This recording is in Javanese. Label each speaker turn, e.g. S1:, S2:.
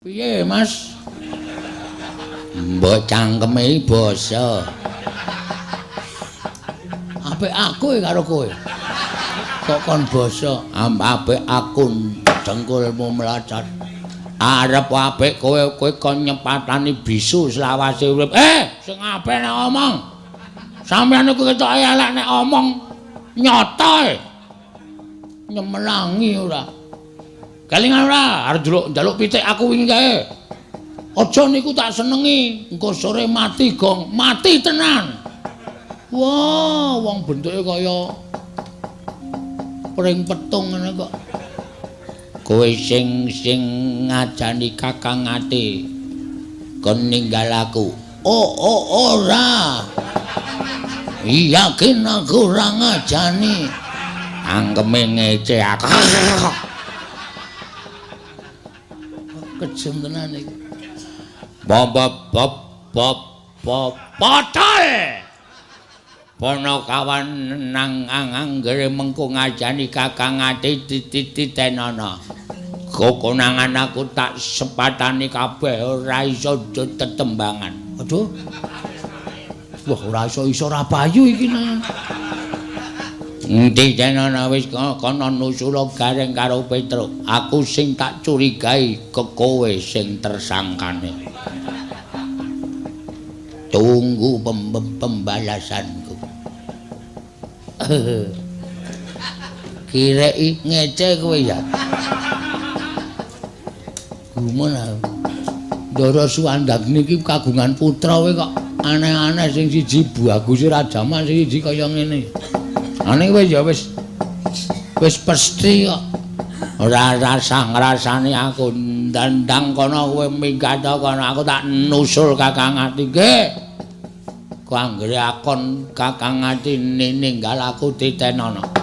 S1: Piye, Mas? Mbok cangkeme basa. Apik aku karo kowe. Kok kon basa, apik aku dengkulmu melacot. Arep apik kowe kon nyepatani bisu selawase urip. Sing apik nek omong. Sampeyan iku ketoke elek nek omong nyata. Nyemelangi ora. Kelingan ora arep njaluk pitik aku wingi kae. Aja niku tak senengi, engko sore mati gong, mati tenan. Wah, wong bentuke kaya pring petung ngene kok. Kowe sing ngajani Kakang Ati kon ninggal aku. Ora. Yakin aku ora ngajani. Angkeme ngece aku. Kejem tenan iki. Potol. Ponokawan nang anggere mengko ngajani Kakang Ati titenono. Kokonangan aku tak sepatani kabeh ora iso tetembangan. Aduh. Wah ora iso ora payu iki nang. Titenono wis kono nusula gareng karo Petruk. Aku sing tak curigai ke kowe sing tersangkane. Tunggu pembalasanku. Kirei ngece kowe ya. Gimana? Ndara Suwandagni iki kagungan putra kowe kok aneh-aneh sing siji bagus ora jaman sing siji kaya ngene. Ane kowe ya wis pesti kok. Ora rasane aku ndandang kono kowe minggat kono aku tak nusul Kakang Ati nggih. Ku anggere akon Kakang Ati ninggal aku titenono.